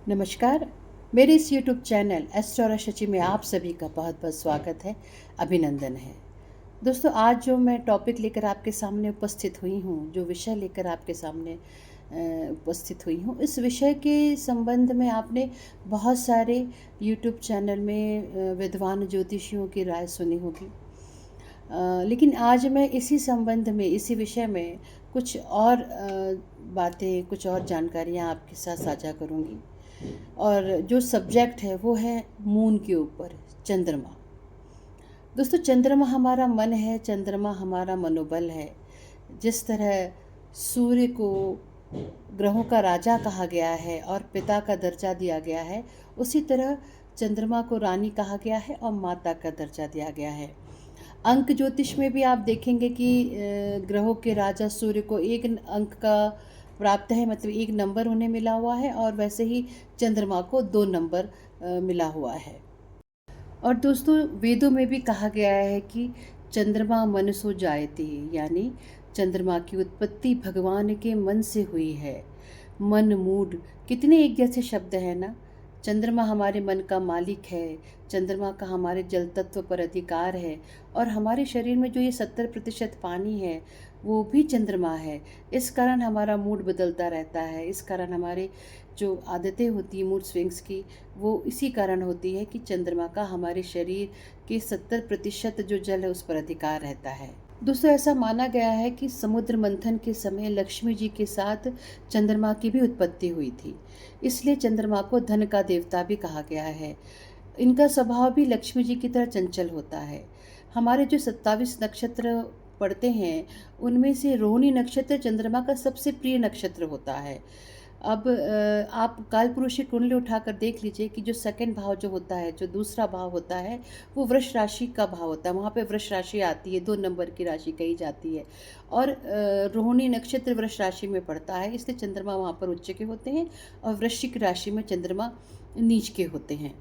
नमस्कार। मेरे इस यूट्यूब चैनल एस्ट्रो और शची में आप सभी का बहुत बहुत स्वागत है, अभिनंदन है। दोस्तों, आज जो मैं टॉपिक लेकर आपके सामने उपस्थित हुई हूँ, जो विषय लेकर आपके सामने उपस्थित हुई हूँ, इस विषय के संबंध में आपने बहुत सारे यूट्यूब चैनल में विद्वान ज्योतिषियों की राय सुनी होगी। लेकिन आज मैं इसी संबंध में, इसी विषय में कुछ और बातें, कुछ और जानकारियाँ आपके साथ साझा करूँगी। और जो सब्जेक्ट है वो है मून के ऊपर, चंद्रमा। दोस्तों, चंद्रमा हमारा मन है, चंद्रमा हमारा मनोबल है। जिस तरह सूर्य को ग्रहों का राजा कहा गया है और पिता का दर्जा दिया गया है, उसी तरह चंद्रमा को रानी कहा गया है और माता का दर्जा दिया गया है। अंक ज्योतिष में भी आप देखेंगे कि ग्रहों के राजा सूर्य को एक अंक का प्राप्त है, मतलब एक नंबर उन्हें मिला हुआ है, और वैसे ही चंद्रमा को 2 नंबर मिला हुआ है। और दोस्तों, वेदों में भी कहा गया है कि चंद्रमा मनसो जायते, यानी चंद्रमा की उत्पत्ति भगवान के मन से हुई है। मन, मूड, कितने एक जैसे शब्द हैं ना। चंद्रमा हमारे मन का मालिक है, चंद्रमा का हमारे जल तत्व पर अधिकार है, और हमारे शरीर में जो ये 70% पानी है वो भी चंद्रमा है। इस कारण हमारा मूड बदलता रहता है, इस कारण हमारे जो आदतें होती हैं मूड स्विंग्स की, वो इसी कारण होती है कि चंद्रमा का हमारे शरीर के 70% जो जल है उस पर अधिकार रहता है। दोस्तों, ऐसा माना गया है कि समुद्र मंथन के समय लक्ष्मी जी के साथ चंद्रमा की भी उत्पत्ति हुई थी, इसलिए चंद्रमा को धन का देवता भी कहा गया है। इनका स्वभाव भी लक्ष्मी जी की तरह चंचल होता है। हमारे जो 27 नक्षत्र पड़ते हैं, उनमें से रोहिणी नक्षत्र चंद्रमा का सबसे प्रिय नक्षत्र होता है। अब आप कालपुरुष की कुंडली उठाकर देख लीजिए कि जो सेकंड भाव जो होता है, जो दूसरा भाव होता है, वो वृष राशि का भाव होता है। वहाँ पे वृष राशि आती है, 2 नंबर की राशि कही जाती है, और रोहिणी नक्षत्र वृष राशि में पड़ता है, इसलिए चंद्रमा वहाँ पर उच्च के होते हैं, और वृश्चिक राशि में चंद्रमा नीच के होते हैं।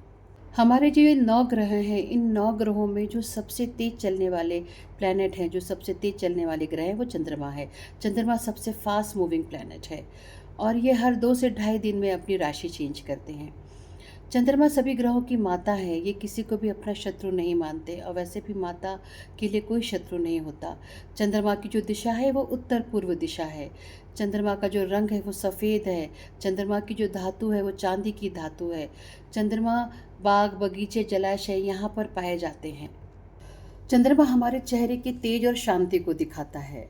हमारे जो ये 9 ग्रह हैं, इन 9 ग्रहों में जो सबसे तेज़ चलने वाले प्लैनेट हैं, जो सबसे तेज़ चलने वाले ग्रह हैं, वो चंद्रमा है। चंद्रमा सबसे फास्ट मूविंग प्लैनेट है, और ये हर 2 से ढाई दिन में अपनी राशि चेंज करते हैं। चंद्रमा सभी ग्रहों की माता है, ये किसी को भी अपना शत्रु नहीं मानते, और वैसे भी माता के लिए कोई शत्रु नहीं होता। चंद्रमा की जो दिशा है वो उत्तर पूर्व दिशा है। चंद्रमा का जो रंग है वो सफ़ेद है। चंद्रमा की जो धातु है वो चांदी की धातु है। चंद्रमा बाग, बगीचे, जलाशय यहाँ पर पाए जाते हैं। चंद्रमा हमारे चेहरे के तेज और शांति को दिखाता है।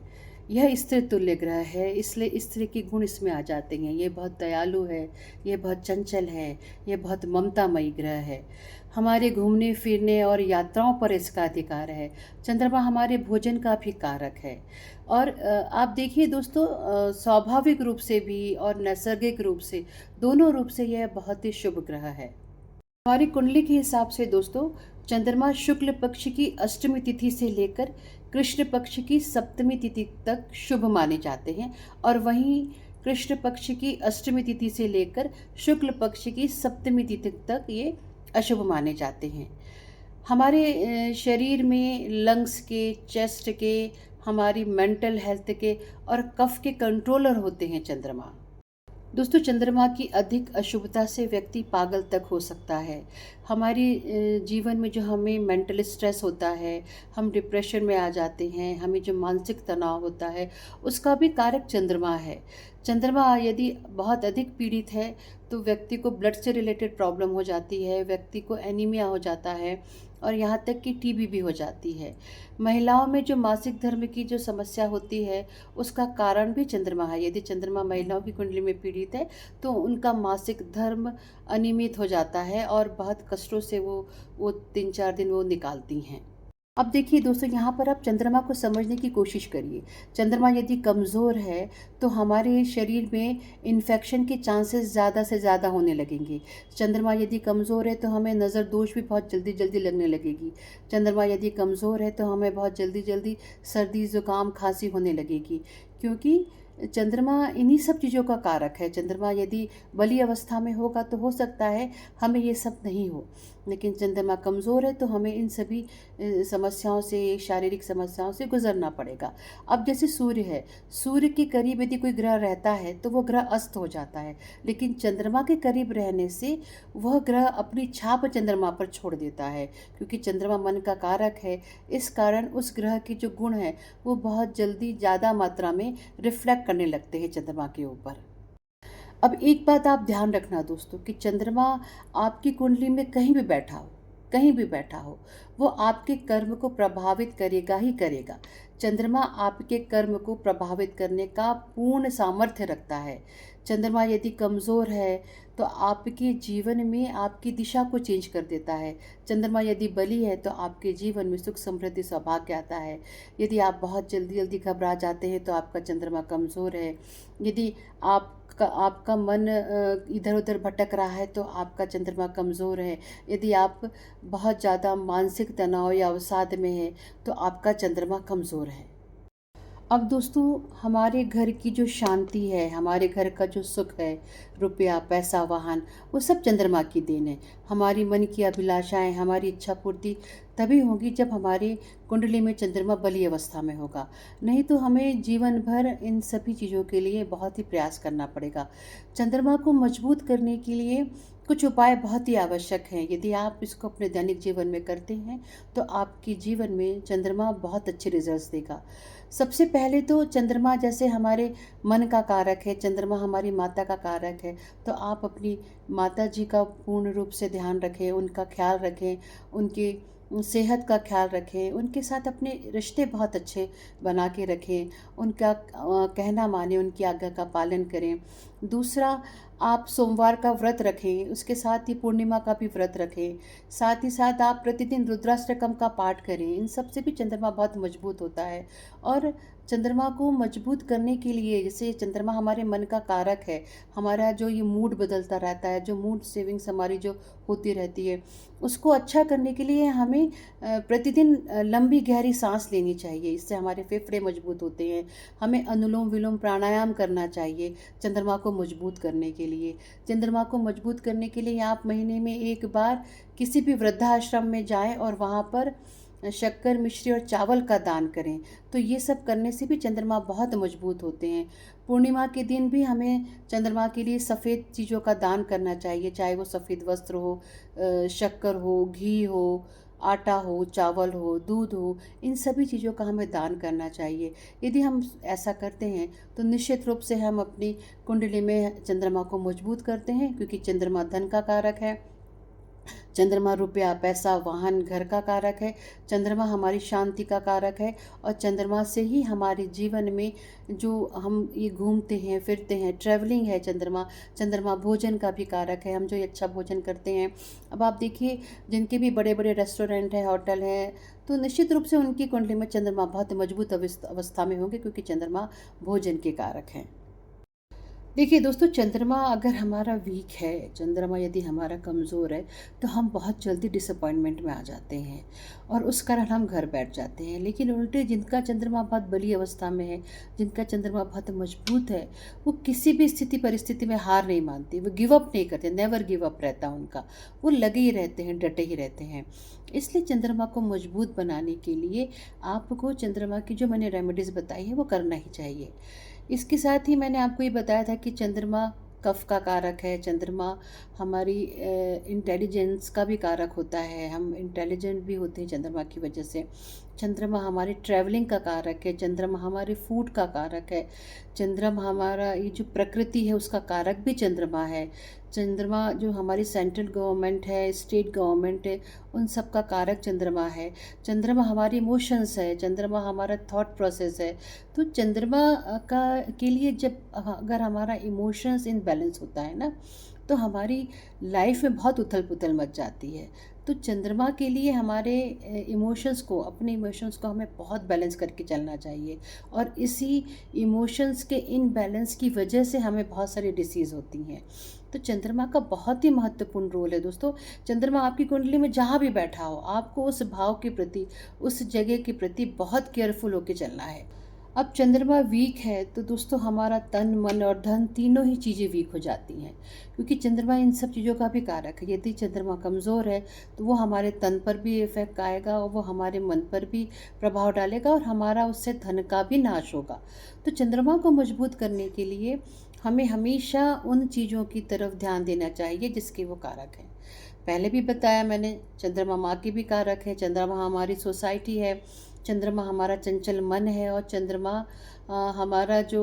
यह स्त्री तुल्य ग्रह है, इसलिए स्त्री के गुण इसमें आ जाते हैं। ये बहुत दयालु है, ये बहुत चंचल है, ये बहुत ममतामयी ग्रह है। हमारे घूमने फिरने और यात्राओं पर इसका अधिकार है। चंद्रमा हमारे भोजन का भी कारक है। और आप देखिए दोस्तों, स्वाभाविक रूप से भी और नैसर्गिक रूप से, दोनों रूप से यह बहुत ही शुभ ग्रह है। हमारी कुंडली के हिसाब से दोस्तों, चंद्रमा शुक्ल पक्ष की अष्टमी तिथि से लेकर कृष्ण पक्ष की सप्तमी तिथि तक शुभ माने जाते हैं, और वहीं कृष्ण पक्ष की अष्टमी तिथि से लेकर शुक्ल पक्ष की सप्तमी तिथि तक ये अशुभ माने जाते हैं। हमारे शरीर में लंग्स के, चेस्ट के, हमारी मेंटल हेल्थ के और कफ के कंट्रोलर होते हैं चंद्रमा। दोस्तों, चंद्रमा की अधिक अशुभता से व्यक्ति पागल तक हो सकता है। हमारी जीवन में जो हमें मेंटल स्ट्रेस होता है, हम डिप्रेशन में आ जाते हैं, हमें जो मानसिक तनाव होता है, उसका भी कारक चंद्रमा है। चंद्रमा यदि बहुत अधिक पीड़ित है तो व्यक्ति को ब्लड से रिलेटेड प्रॉब्लम हो जाती है, व्यक्ति को एनीमिया हो जाता है, और यहाँ तक कि टीबी भी हो जाती है। महिलाओं में जो मासिक धर्म की जो समस्या होती है, उसका कारण भी चंद्रमा है। यदि चंद्रमा महिलाओं की कुंडली में पीड़ित है तो उनका मासिक धर्म अनियमित हो जाता है, और बहुत कष्टों से वो 3-4 दिन वो निकालती हैं। अब देखिए दोस्तों, यहाँ पर आप चंद्रमा को समझने की कोशिश करिए। चंद्रमा यदि कमज़ोर है तो हमारे शरीर में इन्फेक्शन के चांसेस ज़्यादा से ज़्यादा होने लगेंगे। चंद्रमा यदि कमज़ोर है तो हमें नज़र दोष भी बहुत जल्दी जल्दी लगने लगेगी। चंद्रमा यदि कमज़ोर है तो हमें बहुत जल्दी जल्दी सर्दी, ज़ुकाम, खांसी होने लगेगी, क्योंकि चंद्रमा इन्हीं सब चीज़ों का कारक है। चंद्रमा यदि बली अवस्था में होगा तो हो सकता है हमें ये सब नहीं हो, लेकिन चंद्रमा कमज़ोर है तो हमें इन सभी समस्याओं से, शारीरिक समस्याओं से गुजरना पड़ेगा। अब जैसे सूर्य है, सूर्य के करीब यदि कोई ग्रह रहता है तो वो ग्रह अस्त हो जाता है, लेकिन चंद्रमा के करीब रहने से वह ग्रह अपनी छाप चंद्रमा पर छोड़ देता है, क्योंकि चंद्रमा मन का कारक है। इस कारण उस ग्रह के जो गुण हैं वो बहुत जल्दी ज़्यादा मात्रा में रिफ्लेक्ट करने लगते हैं चंद्रमा के ऊपर। अब एक बात आप ध्यान रखना दोस्तों कि चंद्रमा आपकी कुंडली में कहीं भी बैठा हो, कहीं भी बैठा हो, वो आपके कर्म को प्रभावित करेगा ही करेगा। चंद्रमा आपके कर्म को प्रभावित करने का पूर्ण सामर्थ्य रखता है। चंद्रमा यदि कमज़ोर है तो आपके जीवन में आपकी दिशा को चेंज कर देता है। चंद्रमा यदि बली है तो आपके जीवन में सुख समृद्धि सौभाग्य आता है। यदि आप बहुत जल्दी जल्दी घबरा जाते हैं तो आपका चंद्रमा कमज़ोर है। यदि आपका मन इधर उधर भटक रहा है तो आपका चंद्रमा कमज़ोर है। यदि आप बहुत ज़्यादा मानसिक तनाव या अवसाद में है तो आपका चंद्रमा कमज़ोर है। अब दोस्तों, हमारे घर की जो शांति है, हमारे घर का जो सुख है, रुपया पैसा वाहन, वो सब चंद्रमा की देन है। हमारी मन की अभिलाषाएं, हमारी इच्छा पूर्ति तभी होगी जब हमारी कुंडली में चंद्रमा बली अवस्था में होगा। नहीं तो हमें जीवन भर इन सभी चीज़ों के लिए बहुत ही प्रयास करना पड़ेगा। चंद्रमा को मजबूत करने के लिए कुछ उपाय बहुत ही आवश्यक हैं। यदि आप इसको अपने दैनिक जीवन में करते हैं तो आपके जीवन में चंद्रमा बहुत अच्छे रिजल्ट्स देगा। सबसे पहले तो चंद्रमा जैसे हमारे मन का कारक है, चंद्रमा हमारी माता का कारक है, तो आप अपनी माता जी का पूर्ण रूप से ध्यान रखें, उनका ख्याल रखें, उनकी सेहत का ख्याल रखें, उनके साथ अपने रिश्ते बहुत अच्छे बना के रखें, उनका कहना माने, उनकी आज्ञा का पालन करें। दूसरा, आप सोमवार का व्रत रखें, उसके साथ ही पूर्णिमा का भी व्रत रखें। साथ ही साथ आप प्रतिदिन रुद्राष्टकम का पाठ करें। इन सब से भी चंद्रमा बहुत मजबूत होता है। और चंद्रमा को मजबूत करने के लिए, जैसे चंद्रमा हमारे मन का कारक है, हमारा जो ये मूड बदलता रहता है, जो मूड सेविंग्स हमारी जो होती रहती है, उसको अच्छा करने के लिए हमें प्रतिदिन लंबी गहरी सांस लेनी चाहिए। इससे हमारे फेफड़े मजबूत होते हैं। हमें अनुलोम विलोम प्राणायाम करना चाहिए चंद्रमा को मजबूत करने के लिए। चंद्रमा को मजबूत करने के लिए आप महीने में एक बार किसी भी वृद्धाश्रम में जाएं और वहाँ पर शक्कर, मिश्री और चावल का दान करें। तो ये सब करने से भी चंद्रमा बहुत मजबूत होते हैं। पूर्णिमा के दिन भी हमें चंद्रमा के लिए सफ़ेद चीज़ों का दान करना चाहिए, चाहे वो सफ़ेद वस्त्र हो, शक्कर हो, घी हो, आटा हो, चावल हो, दूध हो, इन सभी चीज़ों का हमें दान करना चाहिए। यदि हम ऐसा करते हैं तो निश्चित रूप से हम अपनी कुंडली में चंद्रमा को मजबूत करते हैं, क्योंकि चंद्रमा धन का कारक है। चंद्रमा रुपया पैसा वाहन घर का कारक है। चंद्रमा हमारी शांति का कारक है। और चंद्रमा से ही हमारे जीवन में जो हम ये घूमते हैं फिरते हैं, ट्रैवलिंग है चंद्रमा। चंद्रमा भोजन का भी कारक है, हम जो ये अच्छा भोजन करते हैं। अब आप देखिए, जिनके भी बड़े बड़े रेस्टोरेंट हैं, होटल हैं, तो निश्चित रूप से उनकी कुंडली में चंद्रमा बहुत मजबूत अवस्था में होंगे, क्योंकि चंद्रमा भोजन के कारक हैं। देखिए दोस्तों, चंद्रमा अगर हमारा वीक है, चंद्रमा यदि हमारा कमज़ोर है, तो हम बहुत जल्दी डिसअपॉइंटमेंट में आ जाते हैं और उस कारण हम घर बैठ जाते हैं। लेकिन उल्टे जिनका चंद्रमा बहुत बली अवस्था में है, जिनका चंद्रमा बहुत मजबूत है, वो किसी भी स्थिति परिस्थिति में हार नहीं मानते, वो गिव अप नहीं करते, नेवर गिव अप रहता उनका। वो लगे ही रहते हैं, डटे ही रहते हैं। इसलिए चंद्रमा को मजबूत बनाने के लिए आपको चंद्रमा की जो मैंने रेमेडीज़ बताई है वो करना ही चाहिए। इसके साथ ही मैंने आपको ये बताया था कि चंद्रमा कफ का कारक है। चंद्रमा हमारी इंटेलिजेंस का भी कारक होता है, हम इंटेलिजेंट भी होते हैं चंद्रमा की वजह से। चंद्रमा हमारी ट्रैवलिंग का कारक है। चंद्रमा हमारे फूड का कारक है। चंद्रमा हमारा ये जो प्रकृति है उसका कारक भी चंद्रमा है। चंद्रमा जो हमारी सेंट्रल गवर्नमेंट है, स्टेट गवर्नमेंट है, उन सब का कारक चंद्रमा है। चंद्रमा हमारी इमोशंस है। चंद्रमा हमारा थॉट प्रोसेस है। तो चंद्रमा का के लिए जब अगर हमारा इमोशंस इन बैलेंस होता है ना, तो हमारी लाइफ में बहुत उथल पुथल मच जाती है। तो चंद्रमा के लिए हमारे इमोशंस को, अपने इमोशंस को हमें बहुत बैलेंस करके चलना चाहिए। और इसी इमोशंस के इन बैलेंस की वजह से हमें बहुत सारी डिसीज़ होती हैं। तो चंद्रमा का बहुत ही महत्वपूर्ण रोल है दोस्तों। चंद्रमा आपकी कुंडली में जहाँ भी बैठा हो, आपको उस भाव के प्रति, उस जगह के प्रति बहुत केयरफुल होकर चलना है। अब चंद्रमा वीक है तो दोस्तों हमारा तन मन और धन तीनों ही चीज़ें वीक हो जाती हैं, क्योंकि चंद्रमा इन सब चीज़ों का भी कारक है। यदि चंद्रमा कमज़ोर है तो वो हमारे तन पर भी इफेक्ट आएगा और वो हमारे मन पर भी प्रभाव डालेगा और हमारा उससे धन का भी नाश होगा। तो चंद्रमा को मजबूत करने के लिए हमें हमेशा उन चीज़ों की तरफ ध्यान देना चाहिए जिसके वो कारक हैं। पहले भी बताया मैंने, चंद्रमा माँ की भी कारक है, चंद्रमा हमारी सोसाइटी है, चंद्रमा हमारा चंचल मन है, और चंद्रमा हमारा जो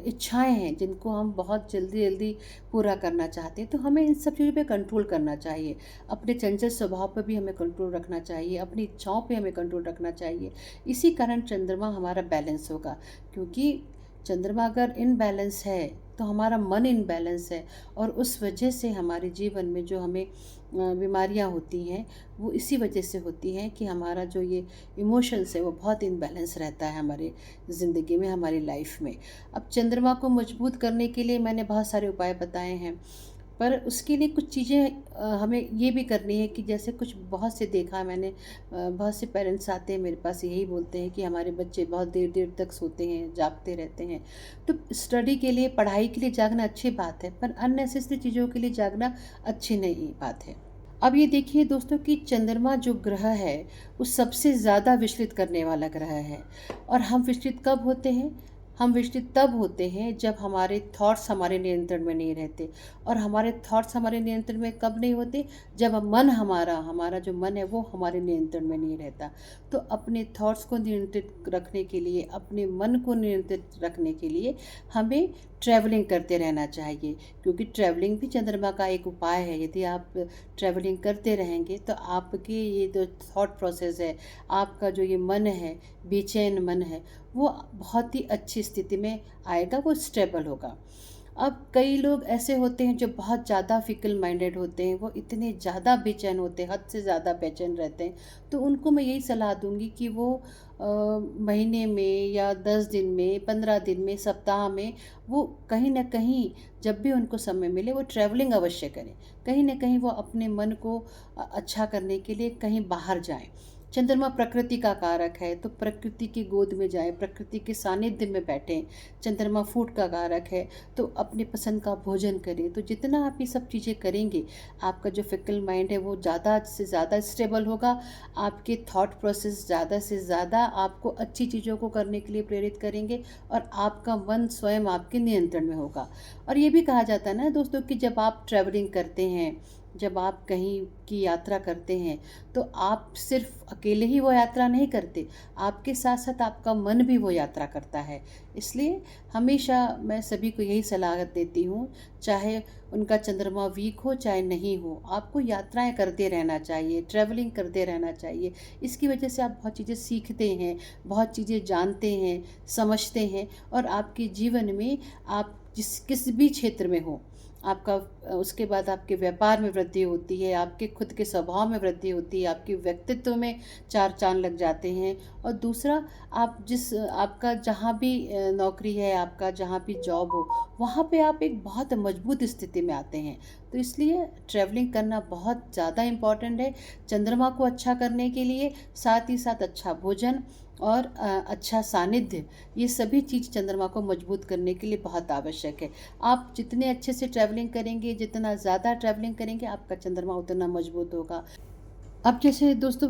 इच्छाएं हैं जिनको हम बहुत जल्दी जल्दी पूरा करना चाहते हैं, तो हमें इन सब चीज़ों पे कंट्रोल करना चाहिए। अपने चंचल स्वभाव पर भी हमें कंट्रोल रखना चाहिए, अपनी इच्छाओं पे हमें कंट्रोल रखना चाहिए। इसी कारण चंद्रमा हमारा बैलेंस होगा, क्योंकि चंद्रमा अगर इनबैलेंस है तो हमारा मन इनबैलेंस है, और उस वजह से हमारे जीवन में जो हमें बीमारियां होती हैं वो इसी वजह से होती हैं कि हमारा जो ये इमोशंस है वो बहुत इनबैलेंस रहता है हमारे ज़िंदगी में, हमारी लाइफ में। अब चंद्रमा को मजबूत करने के लिए मैंने बहुत सारे उपाय बताए हैं, पर उसके लिए कुछ चीज़ें हमें ये भी करनी है कि जैसे कुछ बहुत से देखा है मैंने, बहुत से पेरेंट्स आते हैं मेरे पास, यही बोलते हैं कि हमारे बच्चे बहुत देर देर तक सोते हैं, जागते रहते हैं। तो स्टडी के लिए, पढ़ाई के लिए जागना अच्छी बात है, पर अननेसेसरी चीज़ों के लिए जागना अच्छी नहीं बात है। अब ये देखिए दोस्तों कि चंद्रमा जो ग्रह है वो सबसे ज़्यादा विचलित करने वाला ग्रह है। और हम विचलित कब होते हैं? हम विचलित तब होते हैं जब हमारे थॉट्स हमारे नियंत्रण में नहीं रहते। और हमारे थॉट्स हमारे नियंत्रण में कब नहीं होते? जब मन हमारा हमारा जो मन है वो हमारे नियंत्रण में नहीं रहता। तो अपने थॉट्स को नियंत्रित रखने के लिए, अपने मन को नियंत्रित रखने के लिए हमें ट्रैवलिंग करते रहना चाहिए, क्योंकि ट्रैवलिंग भी चंद्रमा का एक उपाय है। यदि आप ट्रैवलिंग करते रहेंगे तो आपके ये जो थॉट प्रोसेस है, आपका जो ये मन है, बेचैन मन है, वो बहुत ही अच्छी स्थिति में आएगा, वो स्टेबल होगा। अब कई लोग ऐसे होते हैं जो बहुत ज़्यादा फिकल माइंडेड होते हैं, वो इतने ज़्यादा बेचैन होते हैं, हद से ज़्यादा बेचैन रहते हैं। तो उनको मैं यही सलाह दूंगी कि वो महीने में या 10 दिन में, 15 दिन में, सप्ताह में, वो कहीं ना कहीं जब भी उनको समय मिले वो ट्रैवलिंग अवश्य करें। कहीं ना कहीं वो अपने मन को अच्छा करने के लिए कहीं बाहर जाएं। चंद्रमा प्रकृति का कारक है, तो प्रकृति की गोद में जाएं, प्रकृति के सानिध्य में बैठें। चंद्रमा फूड का कारक है, तो अपने पसंद का भोजन करें। तो जितना आप ये सब चीज़ें करेंगे, आपका जो फिकल माइंड है वो ज़्यादा से ज़्यादा स्टेबल होगा। आपके थॉट प्रोसेस ज़्यादा से ज़्यादा आपको अच्छी चीज़ों को करने के लिए प्रेरित करेंगे, और आपका मन स्वयं आपके नियंत्रण में होगा। और ये भी कहा जाता है ना दोस्तों कि जब आप ट्रैवलिंग करते हैं, जब आप कहीं की यात्रा करते हैं, तो आप सिर्फ अकेले ही वो यात्रा नहीं करते, आपके साथ साथ आपका मन भी वो यात्रा करता है। इसलिए हमेशा मैं सभी को यही सलाह देती हूँ, चाहे उनका चंद्रमा वीक हो चाहे नहीं हो, आपको यात्राएं करते रहना चाहिए, ट्रैवलिंग करते रहना चाहिए। इसकी वजह से आप बहुत चीज़ें सीखते हैं, बहुत चीज़ें जानते हैं, समझते हैं, और आपके जीवन में आप किस भी क्षेत्र में हो, आपका उसके बाद आपके व्यापार में वृद्धि होती है, आपके खुद के स्वभाव में वृद्धि होती है, आपके व्यक्तित्व में चार चांद लग जाते हैं। और दूसरा, आप आपका जहाँ भी नौकरी है, आपका जहाँ भी जॉब हो, वहाँ पे आप एक बहुत मजबूत स्थिति में आते हैं। तो इसलिए ट्रैवलिंग करना बहुत ज़्यादा इम्पॉर्टेंट है चंद्रमा को अच्छा करने के लिए। साथ ही साथ अच्छा भोजन और अच्छा सानिध्य, ये सभी चीज़ चंद्रमा को मजबूत करने के लिए बहुत आवश्यक है। आप जितने अच्छे से ट्रैवलिंग करेंगे, जितना ज़्यादा ट्रैवलिंग करेंगे, आपका चंद्रमा उतना मजबूत होगा। अब जैसे दोस्तों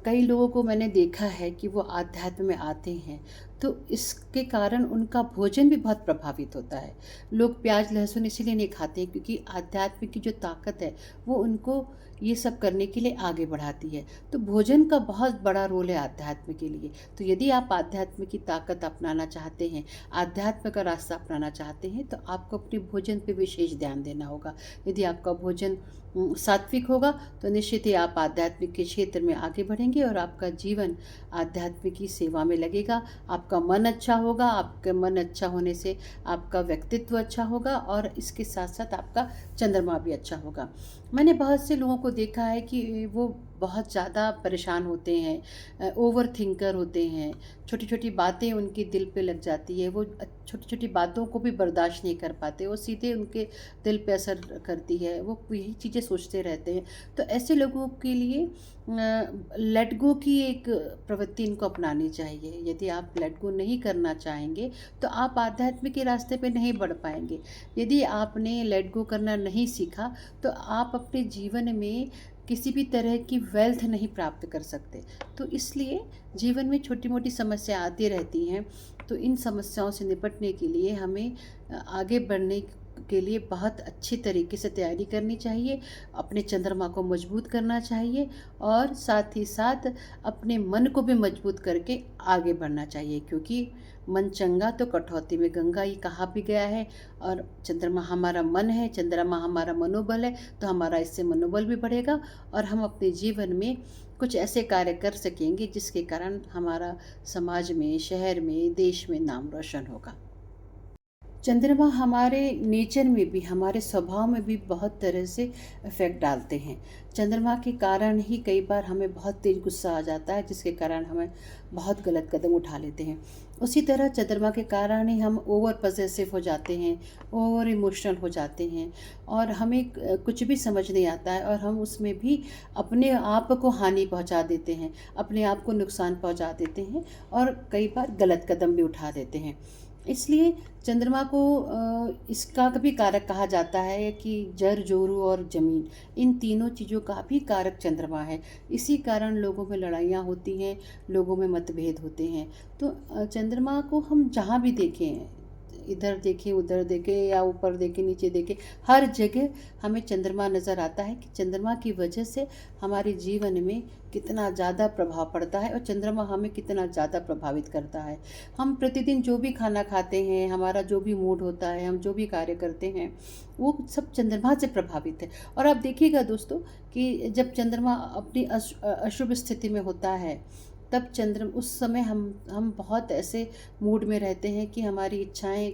कई लोगों को मैंने देखा है कि वो आध्यात्म में आते हैं, तो इसके कारण उनका भोजन भी बहुत प्रभावित होता है। लोग प्याज लहसुन इसीलिए नहीं खाते हैं क्योंकि आध्यात्म की जो ताकत है वो उनको ये सब करने के लिए आगे बढ़ाती है। तो भोजन का बहुत बड़ा रोल है आध्यात्म के लिए। तो यदि आप आध्यात्म की ताकत अपनाना चाहते हैं, आध्यात्म का रास्ता अपनाना चाहते हैं, तो आपको अपने भोजन पर विशेष ध्यान देना होगा। यदि आपका भोजन सात्विक होगा तो निश्चित ही आप आध्यात्मिक के क्षेत्र में आगे बढ़ेंगे और आपका जीवन आध्यात्मिक की सेवा में लगेगा। आपका मन अच्छा होगा, आपका मन अच्छा होने से आपका व्यक्तित्व अच्छा होगा, और इसके साथ साथ आपका चंद्रमा भी अच्छा होगा। मैंने बहुत से लोगों को देखा है कि वो बहुत ज़्यादा परेशान होते हैं, ओवर थिंकर होते हैं, छोटी छोटी बातें उनके दिल पे लग जाती है, वो छोटी छोटी बातों को भी बर्दाश्त नहीं कर पाते, वो सीधे उनके दिल पे असर करती है, वो यही चीज़ें सोचते रहते हैं। तो ऐसे लोगों के लिए लेट गो की एक प्रवृत्ति इनको अपनानी चाहिए। यदि आप लेट गो नहीं करना चाहेंगे तो आप आध्यात्म के रास्ते पे नहीं बढ़ पाएंगे। यदि आपने लेट गो करना नहीं सीखा तो आप अपने जीवन में किसी भी तरह की वेल्थ नहीं प्राप्त कर सकते। तो इसलिए जीवन में छोटी मोटी समस्या आती रहती हैं, तो इन समस्याओं से निपटने के लिए हमें आगे बढ़ने के लिए बहुत अच्छी तरीके से तैयारी करनी चाहिए, अपने चंद्रमा को मजबूत करना चाहिए और साथ ही साथ अपने मन को भी मजबूत करके आगे बढ़ना चाहिए, क्योंकि मन चंगा तो कठौती में गंगा, ये कहा भी गया है। और चंद्रमा हमारा मन है, चंद्रमा हमारा मनोबल है, तो हमारा इससे मनोबल भी बढ़ेगा और हम अपने जीवन में कुछ ऐसे कार्य कर सकेंगे जिसके कारण हमारा समाज में, शहर में, देश में नाम रोशन होगा। चंद्रमा हमारे नेचर में भी, हमारे स्वभाव में भी बहुत तरह से इफ़ेक्ट डालते हैं। चंद्रमा के कारण ही कई बार हमें बहुत तेज गुस्सा आ जाता है, जिसके कारण हमें बहुत गलत कदम उठा लेते हैं। उसी तरह चंद्रमा के कारण ही हम ओवर पॉसेसिव हो जाते हैं, ओवर इमोशनल हो जाते हैं और हमें कुछ भी समझ नहीं आता है और हम उसमें भी अपने आप को हानि पहुंचा देते हैं, अपने आप को नुकसान पहुंचा देते हैं और कई बार गलत कदम भी उठा देते हैं। इसलिए चंद्रमा को इसका भी कारक कहा जाता है कि जर, जोरू और जमीन, इन तीनों चीज़ों का भी कारक चंद्रमा है। इसी कारण लोगों में लड़ाइयाँ होती हैं, लोगों में मतभेद होते हैं। तो चंद्रमा को हम जहाँ भी देखें, इधर देखें, उधर देखें या ऊपर देखें, नीचे देखें, हर जगह हमें चंद्रमा नज़र आता है कि चंद्रमा की वजह से हमारे जीवन में कितना ज़्यादा प्रभाव पड़ता है और चंद्रमा हमें कितना ज़्यादा प्रभावित करता है। हम प्रतिदिन जो भी खाना खाते हैं, हमारा जो भी मूड होता है, हम जो भी कार्य करते हैं, वो सब चंद्रमा से प्रभावित है। और आप देखिएगा दोस्तों कि जब चंद्रमा अपनी अशुभ स्थिति में होता है, तब उस समय हम बहुत ऐसे मूड में रहते हैं कि हमारी इच्छाएं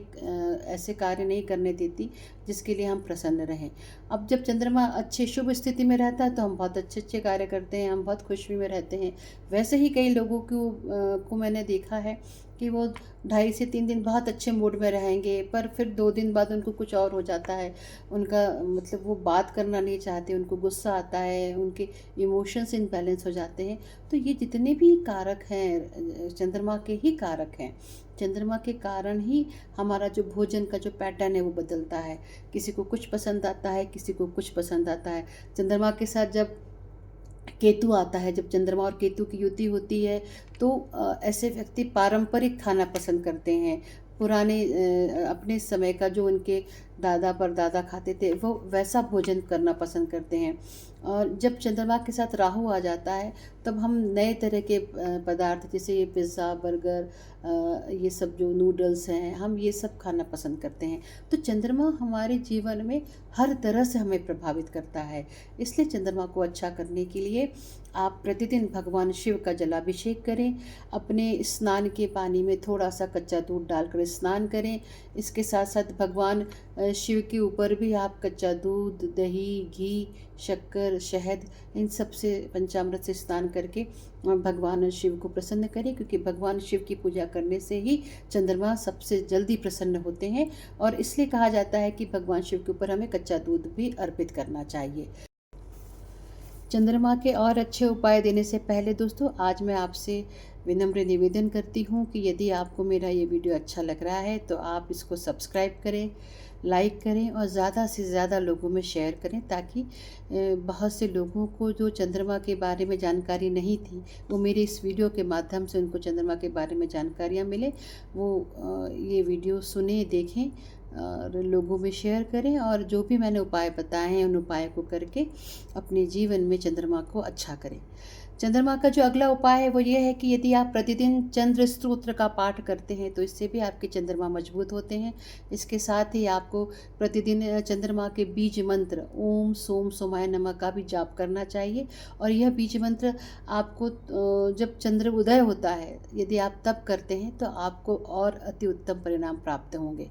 ऐसे कार्य नहीं करने देती जिसके लिए हम प्रसन्न रहें। अब जब चंद्रमा अच्छे शुभ स्थिति में रहता है तो हम बहुत अच्छे अच्छे कार्य करते हैं, हम बहुत खुशी में रहते हैं। वैसे ही कई लोगों को मैंने देखा है कि वो 2.5 से 3 दिन बहुत अच्छे मूड में रहेंगे, पर फिर 2 दिन बाद उनको कुछ और हो जाता है। उनका मतलब वो बात करना नहीं चाहते, उनको गुस्सा आता है, उनके इमोशंस इनबैलेंस हो जाते हैं। तो ये जितने भी कारक हैं चंद्रमा के ही कारक हैं। चंद्रमा के कारण ही हमारा जो भोजन का जो पैटर्न है वो बदलता है। किसी को कुछ पसंद आता है, किसी को कुछ पसंद आता है। चंद्रमा के साथ जब केतु आता है, जब चंद्रमा और केतु की युति होती है तो ऐसे व्यक्ति पारंपरिक खाना पसंद करते हैं। पुराने अपने समय का जो उनके दादा परदादा खाते थे वो वैसा भोजन करना पसंद करते हैं। और जब चंद्रमा के साथ राहु आ जाता है तब हम नए तरह के पदार्थ, जैसे ये पिज़्ज़ा, बर्गर, ये सब जो नूडल्स हैं, हम ये सब खाना पसंद करते हैं। तो चंद्रमा हमारे जीवन में हर तरह से हमें प्रभावित करता है। इसलिए चंद्रमा को अच्छा करने के लिए आप प्रतिदिन भगवान शिव का जलाभिषेक करें, अपने स्नान के पानी में थोड़ा सा कच्चा दूध डालकर स्नान करें। इसके साथ साथ भगवान शिव के ऊपर भी आप कच्चा दूध, दही, घी, शक्कर, शहद, इन सब से, पंचामृत से स्नान करके भगवान शिव को प्रसन्न करें, क्योंकि भगवान शिव की पूजा करने से ही चंद्रमा सबसे जल्दी प्रसन्न होते हैं। और इसलिए कहा जाता है कि भगवान शिव के ऊपर हमें कच्चा दूध भी अर्पित करना चाहिए। चंद्रमा के और अच्छे उपाय देने से पहले दोस्तों, आज मैं आपसे विनम्र निवेदन करती हूँ कि यदि आपको मेरा ये वीडियो अच्छा लग रहा है तो आप इसको सब्सक्राइब करें, लाइक करें और ज़्यादा से ज़्यादा लोगों में शेयर करें, ताकि बहुत से लोगों को जो चंद्रमा के बारे में जानकारी नहीं थी वो मेरे इस वीडियो के माध्यम से उनको चंद्रमा के बारे में जानकारियाँ मिले। वो ये वीडियो सुने, देखें और लोगों में शेयर करें और जो भी मैंने उपाय बताए हैं उन उपाय को करके अपने जीवन में चंद्रमा को अच्छा करें। चंद्रमा का जो अगला उपाय है वो ये है कि यदि आप प्रतिदिन चंद्र स्तोत्र का पाठ करते हैं तो इससे भी आपके चंद्रमा मजबूत होते हैं। इसके साथ ही आपको प्रतिदिन चंद्रमा के बीज मंत्र ओम सोम सोमाय नमः का भी जाप करना चाहिए। और यह बीज मंत्र आपको जब चंद्र उदय होता है, यदि आप तब करते हैं तो आपको और अति उत्तम परिणाम प्राप्त होंगे।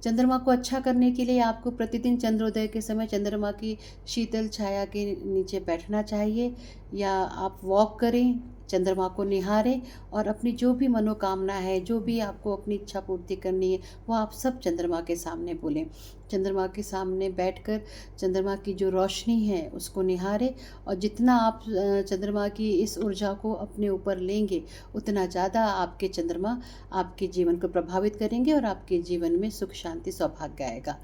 चंद्रमा को अच्छा करने के लिए आपको प्रतिदिन चंद्रोदय के समय चंद्रमा की शीतल छाया के नीचे बैठना चाहिए या आप वॉक करें, चंद्रमा को निहारें और अपनी जो भी मनोकामना है, जो भी आपको अपनी इच्छा पूर्ति करनी है, वो आप सब चंद्रमा के सामने बोलें। चंद्रमा के सामने बैठकर चंद्रमा की जो रोशनी है उसको निहारें, और जितना आप चंद्रमा की इस ऊर्जा को अपने ऊपर लेंगे, उतना ज़्यादा आपके चंद्रमा आपके जीवन को प्रभावित करेंगे और आपके जीवन में सुख शांति सौभाग्य आएगा।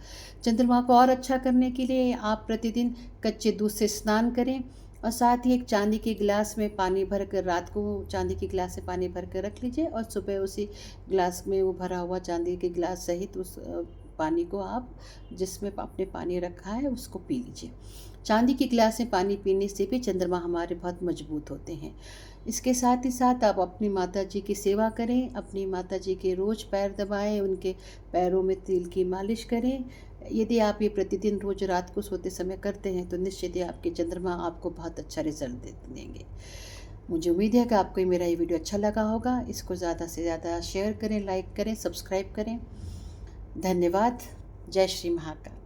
चंद्रमा को और अच्छा करने के लिए आप प्रतिदिन कच्चे दूध से स्नान करें, और साथ ही एक चांदी के गिलास में पानी भर कर, रात को चांदी के गिलास से पानी भर कर रख लीजिए और सुबह उसी गिलास में, वो भरा हुआ चांदी के गिलास सहित उस पानी को आप जिसमें आपने पानी रखा है उसको पी लीजिए। चांदी के गिलास में पानी पीने से भी चंद्रमा हमारे बहुत मजबूत होते हैं। इसके साथ ही साथ आप अपनी माता जी की सेवा करें, अपनी माता जी के रोज़ पैर दबाएं, उनके पैरों में तिल की मालिश करें। यदि आप ये प्रतिदिन रोज़ रात को सोते समय करते हैं तो निश्चित ही आपके चंद्रमा आपको बहुत अच्छा रिजल्ट देंगे। मुझे उम्मीद है कि आपको मेरा ये वीडियो अच्छा लगा होगा। इसको ज़्यादा से ज़्यादा शेयर करें, लाइक करें, सब्सक्राइब करें। धन्यवाद। जय श्री महाकाल।